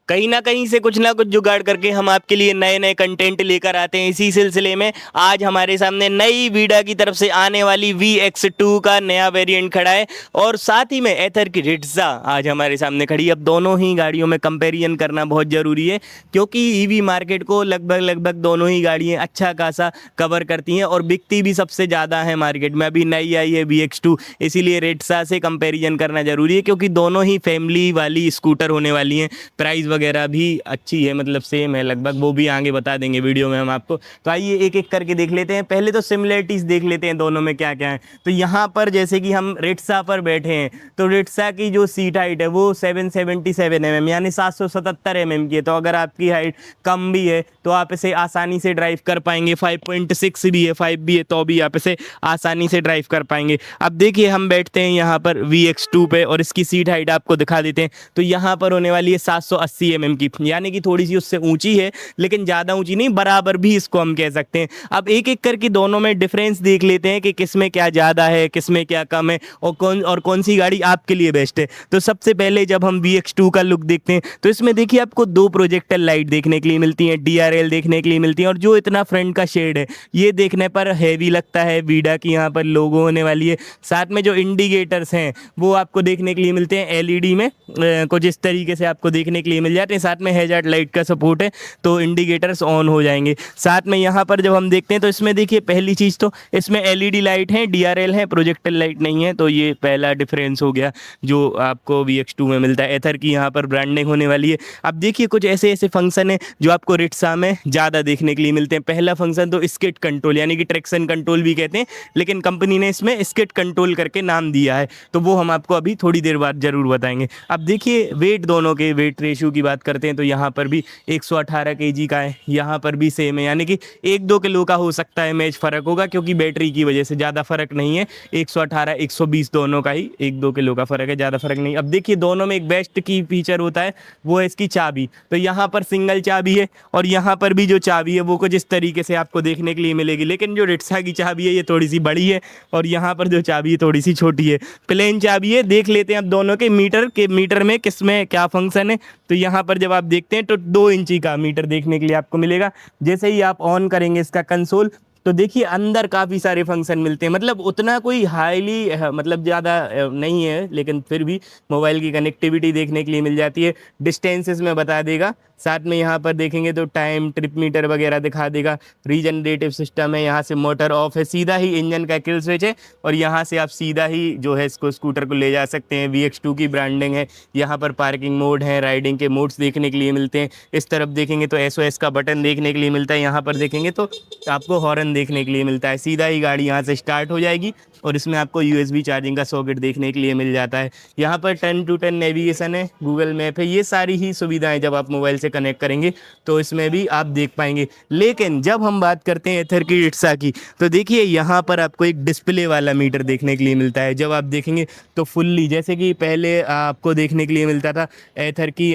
कहीं ना कहीं से कुछ ना कुछ जुगाड़ करके हम आपके लिए नए नए कंटेंट लेकर आते हैं। इसी सिलसिले में आज हमारे सामने नई वीडा की तरफ से आने वाली VX2 का नया वेरिएंट खड़ा है और साथ ही में एथर की रिट्जा आज हमारे सामने खड़ी है। अब दोनों ही गाड़ियों में कंपैरिजन करना बहुत ज़रूरी है क्योंकि ईवी मार्केट को लगभग लगभग दोनों ही गाड़ियाँ अच्छा खासा कवर करती हैं और बिकती भी सबसे ज़्यादा है मार्केट में। अभी नई आई है VX2, इसीलिए रिट्जा से कंपैरिजन करना ज़रूरी है क्योंकि दोनों ही फैमिली वाली स्कूटर होने वाली हैं। प्राइस वगैरह भी अच्छी है, मतलब सेम है लगभग, वो भी आगे बता देंगे वीडियो में हम आपको। तो आइए एक एक करके देख लेते हैं। पहले तो सिमिलरिटीज देख लेते हैं दोनों में क्या क्या है। तो यहाँ पर जैसे कि हम रिट्सा पर बैठे हैं तो रिट्सा की जो सीट हाइट है वो 777 mm यानी 777 mm की है। तो अगर आपकी हाइट कम भी है तो आप इसे आसानी से ड्राइव कर पाएंगे। 5.6 भी है, 5 भी है तो भी आप इसे आसानी से ड्राइव कर पाएंगे। अब देखिए हम बैठते हैं यहाँ पर VX2 पे और इसकी सीट हाइट आपको दिखा देते हैं। तो यहाँ पर होने वाली है 780 mm की, यानी कि थोड़ी सी उससे ऊंची है लेकिन ज़्यादा ऊंची नहीं, बराबर भी इसको हम कह सकते हैं। अब एक एक करके दोनों में डिफरेंस देख लेते हैं कि किस में क्या ज़्यादा है, किस में क्या कम है और कौन सी गाड़ी आपके लिए बेस्ट है। तो सबसे पहले जब हम VX2 का लुक देखते हैं तो इसमें देखिए आपको दो प्रोजेक्टर लाइट देखने के लिए मिलती हैं, DRL देखने के लिए मिलती है और जो इतना फ्रंट का शेड है ये देखने पर हैवी लगता है। वीडा की यहाँ पर लोगो होने वाली है। साथ में जो इंडिकेटर्स हैं वो आपको देखने के लिए मिलते हैं LED में, कुछ इस तरीके से आपको देखने के लिए मिल जाते हैं। साथ में हैजार्ड लाइट का सपोर्ट है तो इंडिकेटर्स ऑन हो जाएंगे। साथ में यहाँ पर जब हम देखते हैं तो इसमें देखिए पहली चीज़ तो इसमें LED लाइट है, DRL है, प्रोजेक्टर लाइट नहीं है। तो ये पहला डिफरेंस हो गया जो आपको VX2 में मिलता है। एथर की यहाँ पर ब्रांडिंग होने वाली है। अब देखिए कुछ ऐसे ऐसे फंक्शन है जो आपको रिट्सा में ज़्यादा देखने के लिए मिलते हैं। पहला फंक्शन तो स्किड कंट्रोल यानी कि ट्रैक्शन कंट्रोल भी कहते हैं, लेकिन कंपनी ने इसमें स्किड कंट्रोल करके नाम दिया है, तो वो हम आपको अभी थोड़ी देर बाद जरूर बताएंगे। अब देखिए वेट, दोनों के वेट रेशियो की बात करते हैं तो यहाँ पर भी 118 kg का है, यहाँ पर भी सेम है, यानी कि 1-2 किलो का हो सकता है मैच फ़र्क होगा क्योंकि बैटरी की वजह से, ज़्यादा फर्क नहीं है। 118 120 दोनों का ही 1-2 किलो का फ़र्क है, ज़्यादा फर्क नहीं। अब देखिए दोनों में एक बेस्ट की फीचर होता है वो है इसकी चाबी। तो यहाँ पर सिंगल चाबी है और यहाँ पर भी जो चाबी है वो कुछ इस तरीके से आपको देखने के लिए मिलेगी, लेकिन जो रिट्सा की चाबी है ये थोड़ी सी बड़ी है और यहाँ पर जो चाबी है थोड़ी सी छोटी है। प्लेन चाबी है। देख लेते हैं अब दोनों के मीटर में किस में क्या फंक्शन है। तो यहाँ पर जब आप देखते हैं तो 2 इंची का मीटर देखने के लिए आपको मिलेगा। जैसे ही आप ऑन करेंगे इसका कंसोल तो देखिए अंदर काफ़ी सारे फंक्शन मिलते हैं, मतलब उतना कोई हाईली मतलब ज़्यादा नहीं है, लेकिन फिर भी मोबाइल की कनेक्टिविटी देखने के लिए मिल जाती है। डिस्टेंसेस में बता देगा। साथ में यहाँ पर देखेंगे तो टाइम, ट्रिप मीटर वगैरह दिखा देगा। रीजनरेटिव सिस्टम है, यहाँ से मोटर ऑफ है, सीधा ही इंजन का किल स्विच है और यहाँ से आप सीधा ही जो है इसको स्कूटर को ले जा सकते हैं। VX2 की ब्रांडिंग है। यहाँ पर पार्किंग मोड है, राइडिंग के मोड्स देखने के लिए मिलते हैं। इस तरफ देखेंगे तो SOS का बटन देखने के लिए मिलता है। यहाँ पर देखेंगे तो आपको हॉर्न देखने के लिए मिलता है। सीधा ही गाड़ी यहाँ से स्टार्ट हो जाएगी और इसमें आपको USB चार्जिंग का सॉकेट देखने के लिए मिल जाता है। यहाँ पर 10 to 10 नेविगेशन है, गूगल मैप है, ये सारी ही सुविधाएं जब आप मोबाइल से कनेक्ट करेंगे तो इसमें भी आप देख पाएंगे। लेकिन जब हम बात करते हैं एथर की रिट्सा की तो देखिए यहाँ पर आपको एक डिस्प्ले वाला मीटर देखने के लिए मिलता है। जब आप देखेंगे तो फुल्ली, जैसे कि पहले आपको देखने के लिए मिलता था एथर की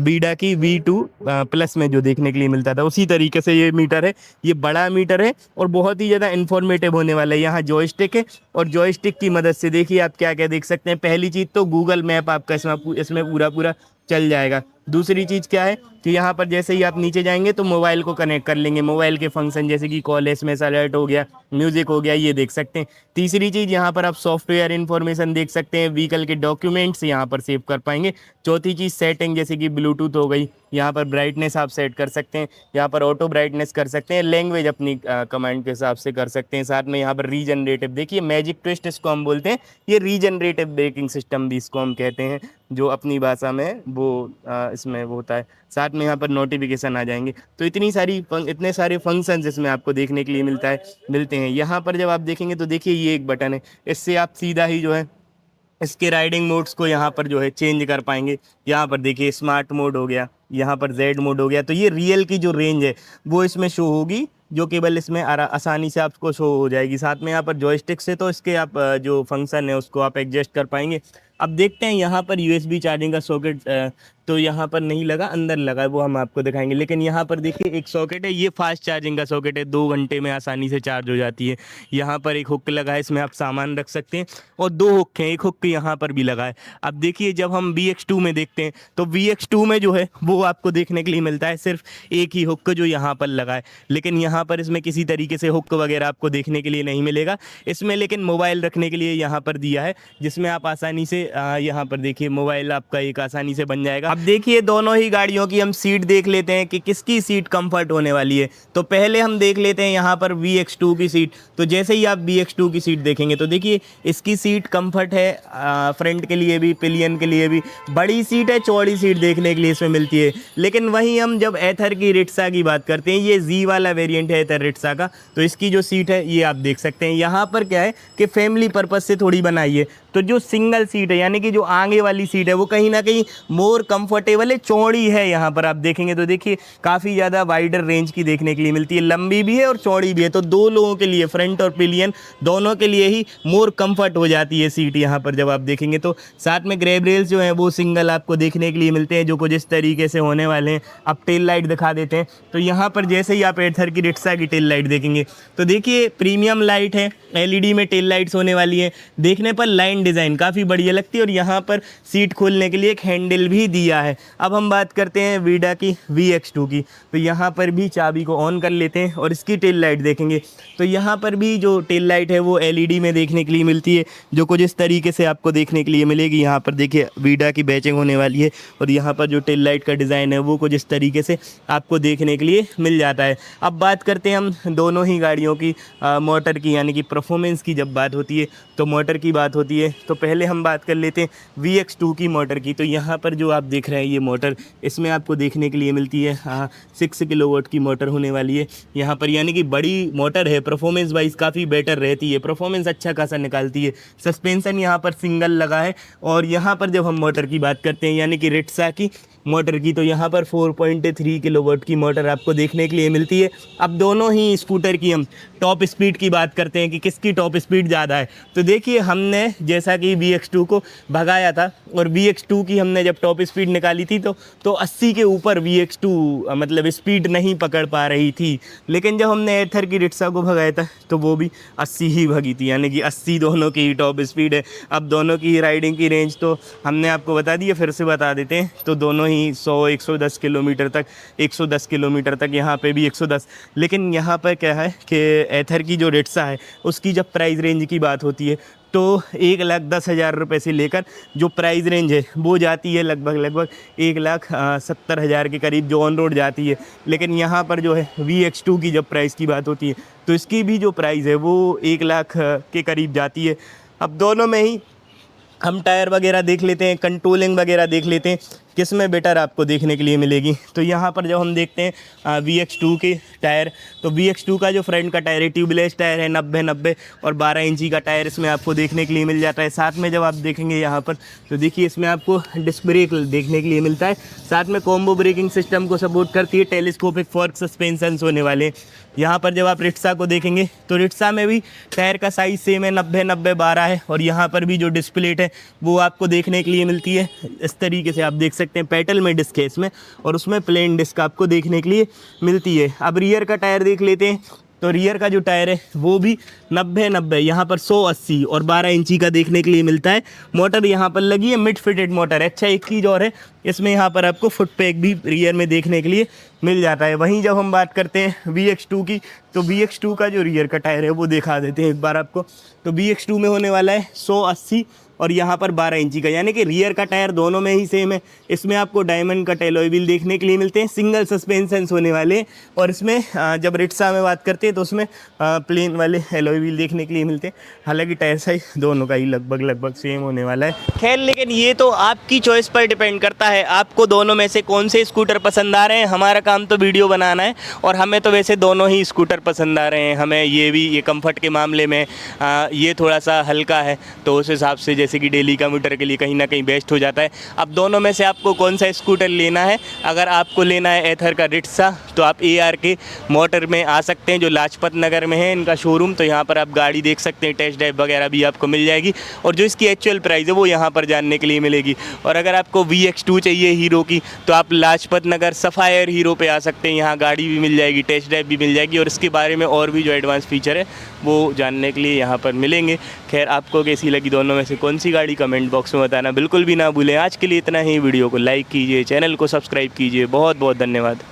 वीडा की V2 प्लस में जो देखने के लिए मिलता था, उसी तरीके से ये मीटर है। ये बड़ा मीटर है और बहुत ही ज़्यादा इन्फॉर्मेटिव होने वाला है। यहाँ जॉयस्टिक है और जॉयस्टिक की मदद से देखिए आप क्या क्या देख सकते हैं। पहली चीज़ तो गूगल मैप आपका इसमें पूरा पूरा चल जाएगा। दूसरी चीज़ क्या है कि यहाँ पर जैसे ही आप नीचे जाएंगे तो मोबाइल को कनेक्ट कर लेंगे। मोबाइल के फंक्शन जैसे कि कॉल, SMS अलर्ट हो गया, म्यूज़िक हो गया, ये देख सकते हैं। तीसरी चीज़ यहाँ पर आप सॉफ्टवेयर इन्फॉर्मेशन देख सकते हैं, व्हीकल के डॉक्यूमेंट्स यहाँ पर सेव कर पाएंगे। चौथी चीज़ सेटिंग, जैसे कि ब्लूटूथ हो गई, यहाँ पर ब्राइटनेस आप सेट कर सकते हैं, यहाँ पर ऑटो ब्राइटनेस कर सकते हैं, लैंग्वेज अपनी कमांड के हिसाब से कर सकते हैं। साथ में यहाँ पर रीजनरेटिव, देखिए मैजिक ट्विस्ट इसको हम बोलते हैं, ये रीजनरेटिव ब्रेकिंग सिस्टम भी इसको हम कहते हैं, जो अपनी भाषा में वो इसमें वो होता है। साथ में यहाँ पर नोटिफिकेशन आ जाएंगे। तो इतने सारे फंक्शंस इसमें आपको देखने के लिए मिलते हैं। यहाँ पर जब आप देखेंगे तो देखिए ये एक बटन है, इससे आप सीधा ही जो है इसके राइडिंग मोड्स को यहाँ पर जो है चेंज कर पाएंगे। यहाँ पर देखिए स्मार्ट मोड हो गया, यहाँ पर जेड मोड हो गया। तो ये रियल की जो रेंज है वो इसमें शो होगी, जो केवल इसमें आसानी से आपको शो हो जाएगी। साथ में यहाँ पर जॉयस्टिक से तो इसके आप जो फंक्शन है उसको आप एडजस्ट कर पाएंगे। अब देखते हैं यहाँ पर यूएसबी चार्जिंग का सॉकेट तो यहाँ पर नहीं लगा, अंदर लगा है, वो हम आपको दिखाएंगे। लेकिन यहाँ पर देखिए एक सॉकेट है, ये फास्ट चार्जिंग का सॉकेट है, 2 घंटे में आसानी से चार्ज हो जाती है। यहाँ पर एक हुक लगा है, इसमें आप सामान रख सकते हैं, और 2 हुक हैं, एक हुक यहाँ पर भी लगा है। अब देखिए जब हम VX2 में देखते हैं तो VX2 में जो है वो आपको देखने के लिए मिलता है सिर्फ एक ही हुक जो यहाँ पर लगा है। लेकिन यहाँ पर इसमें किसी तरीके से हुक वगैरह आपको देखने के लिए नहीं मिलेगा इसमें, लेकिन मोबाइल रखने के लिए यहाँ पर दिया है, जिसमें आप आसानी से यहाँ पर देखिए मोबाइल आपका एक आसानी से बन जाएगा। अब देखिए दोनों ही गाड़ियों की हम सीट देख लेते हैं कि किसकी सीट कंफर्ट होने वाली है। तो पहले हम देख लेते हैं यहाँ पर VX2 की सीट। तो जैसे ही आप VX2 की सीट देखेंगे तो देखिए इसकी सीट कंफर्ट है, फ्रंट के लिए भी, पिलियन के लिए भी बड़ी सीट है, चौड़ी सीट देखने के लिए इसमें मिलती है। लेकिन वहीं हम जब एथर की रिट्सा की बात करते हैं, ये जी वाला वेरिएंट है एथर रिट्सा का, तो इसकी जो सीट है ये आप देख सकते हैं। यहाँ पर क्या है कि फैमिली पर्पज़ से थोड़ी बनाई है, तो जो सिंगल सीट है यानी कि जो आगे वाली सीट है वो कहीं ना कहीं मोर कंफर्टेबल है, चौड़ी है। यहाँ पर आप देखेंगे तो देखिए काफ़ी ज़्यादा वाइडर रेंज की देखने के लिए मिलती है, लंबी भी है और चौड़ी भी है। तो 2 लोगों के लिए, फ्रंट और पिलियन दोनों के लिए ही मोर कंफर्ट हो जाती है सीट यहाँ पर जब आप देखेंगे तो। साथ में ग्रैब रेल्स जो हैं वो सिंगल आपको देखने के लिए मिलते हैं, जो कुछ इस तरीके से होने वाले हैं। अब टेल लाइट दिखा देते हैं। तो यहाँ पर जैसे ही आप एथर की रिट्सा की टेल लाइट देखेंगे तो देखिए प्रीमियम लाइट है, LED में टेल लाइट्स होने वाली है। देखने पर लाइन डिज़ाइन काफ़ी बढ़िया लगती है, और यहाँ पर सीट खोलने के लिए एक हैंडल भी दिया है। अब हम बात करते हैं वीडा की VX2 की। तो यहाँ पर भी चाबी को ऑन कर लेते हैं और इसकी टेल लाइट देखेंगे तो यहाँ पर भी जो टेल लाइट है वो LED में देखने के लिए मिलती है, जो कुछ इस तरीके से आपको देखने के लिए मिलेगी। यहाँ पर देखिए वीडा की बैचिंग होने वाली है, और यहाँ पर जो टेल लाइट का डिज़ाइन है वो कुछ इस तरीके से आपको देखने के लिए मिल जाता है। अब बात करते हैं हम दोनों ही गाड़ियों की मोटर की, यानी कि परफॉर्मेंस की जब बात होती है तो मोटर की बात होती है। तो पहले हम बात कर लेते हैं VX2 की मोटर की। तो यहाँ पर जो आप देख रहे हैं ये मोटर, इसमें आपको देखने के लिए मिलती है 6 किलोवाट की मोटर होने वाली है यहाँ पर, यानी कि बड़ी मोटर है, परफॉर्मेंस वाइज काफ़ी बेटर रहती है, परफॉर्मेंस अच्छा खासा निकालती है। सस्पेंसन यहाँ पर सिंगल लगा है, और यहाँ पर जब हम मोटर की बात करते हैं यानी कि रिट्सा की मोटर की, तो यहाँ पर 4.3 किलोवाट की मोटर आपको देखने के लिए मिलती है। अब दोनों ही स्कूटर की हम टॉप स्पीड की बात करते हैं कि किसकी टॉप स्पीड ज़्यादा है। तो देखिए हमने जैसा कि VX2 को भगाया था, और VX2 की हमने जब टॉप स्पीड निकाली थी तो 80 के ऊपर VX2 मतलब स्पीड नहीं पकड़ पा रही थी। लेकिन जब हमने एथर की रिट्सा को भगाया था तो वो भी 80 ही भगी थी, यानी कि 80 दोनों की टॉप स्पीड है। अब दोनों की राइडिंग की रेंज तो हमने आपको बता दी है, फिर से बता देते हैं। तो दोनों ही 110 किलोमीटर तक, 110 किलोमीटर तक, यहाँ पे भी 110। लेकिन यहाँ पर क्या है कि एथर की जो रिट्सा है उसकी जब प्राइस रेंज की बात होती है तो 1,10,000 रुपये से लेकर जो प्राइस रेंज है वो जाती है लगभग 1,70,000 के करीब जो ऑन रोड जाती है। लेकिन यहाँ पर जो है VX2 की जब प्राइस की बात होती है तो इसकी भी जो प्राइस है वो 1 लाख के करीब जाती है। अब दोनों में ही हम टायर वगैरह देख लेते हैं, कंट्रोलिंग वगैरह देख लेते हैं, किस में बेटर आपको देखने के लिए मिलेगी। तो यहाँ पर जब हम देखते हैं VX2 के टायर, तो VX2 का जो फ्रंट का टायर है ट्यूबलेस टायर है, 90 और 12 इंची का टायर इसमें आपको देखने के लिए मिल जाता है। साथ में जब आप देखेंगे यहाँ पर तो देखिए इसमें आपको डिस्क ब्रेक देखने के लिए मिलता है, साथ में कॉम्बो ब्रेकिंग सिस्टम को सपोर्ट करती है, टेलीस्कोपिक फॉर्क सस्पेंशन होने वाले। यहाँ पर जब आप रिट्सा को देखेंगे तो रिट्सा में भी टायर का साइज़ सेम है, 90-90-12 है, और यहाँ पर भी जो डिस्क प्लेट है वो आपको देखने के लिए मिलती है। इस तरीके से आप देख सकते हैं पेटल में डिस्क है इसमें, और उसमें प्लेन डिस्क आपको देखने के लिए मिलती है। अब रियर का टायर देख लेते हैं, तो रियर का जो टायर है वो भी 90-90, यहाँ पर 180 और 12 इंची का देखने के लिए मिलता है। मोटर यहाँ पर लगी है, मिड फिटेड मोटर है। अच्छा एक चीज़ और है, इसमें यहाँ पर आपको फुट पैक भी रियर में देखने के लिए मिल जाता है। वहीं जब हम बात करते हैं VX2 की, तो VX2 का जो रियर का टायर है वो दिखा देते हैं एक बार आपको। तो VX2 में होने वाला है 180 और यहाँ पर 12 इंची का, यानी कि रियर का टायर दोनों में ही सेम है। इसमें आपको डायमंड कट एलॉय व्हील देखने के लिए मिलते हैं, सिंगल सस्पेंशन होने वाले, और इसमें जब रिट्सा में बात करते हैं तो उसमें प्लेन वाले एलॉय व्हील देखने के लिए मिलते हैं। हालांकि टायर साइज दोनों का ही लगभग सेम होने वाला है। खैर लेकिन ये तो आपकी चॉइस पर डिपेंड करता है, आपको दोनों में से कौन से स्कूटर पसंद आ रहे हैं। हमारा काम तो वीडियो बनाना है, और हमें तो वैसे दोनों ही स्कूटर पसंद आ रहे हैं। हमें ये कंफर्ट के मामले में ये थोड़ा सा हल्का है, तो उस हिसाब से जैसे कि डेली कम्यूटर के लिए कहीं ना कहीं बेस्ट हो जाता है। अब दोनों में से आपको कौन सा स्कूटर लेना है? अगर आपको लेना है एथर का रिट्सा तो आप ARK मोटर में आ सकते हैं, जो लाजपत नगर में है इनका शोरूम। तो यहाँ पर आप गाड़ी देख सकते हैं, टेस्ट ड्राइव वगैरह भी आपको मिल जाएगी और जो इसकी एक्चुअल प्राइस है वो यहाँ पर जानने के लिए मिलेगी। और अगर आपको VX2 चाहिए हीरो की तो आप लाजपत नगर सफ़ायर हीरो पे आ सकते हैं, यहाँ गाड़ी भी मिल जाएगी, टेस्ट ड्राइव भी मिल जाएगी और इसके बारे में और भी जो एडवांस फीचर है वो जानने के लिए यहाँ पर मिलेंगे। खैर, आपको कैसी लगी दोनों में से कौन सी गाड़ी कमेंट बॉक्स में बताना बिल्कुल भी ना भूलें। आज के लिए इतना ही, वीडियो को लाइक कीजिए, चैनल को सब्सक्राइब कीजिए। बहुत बहुत धन्यवाद।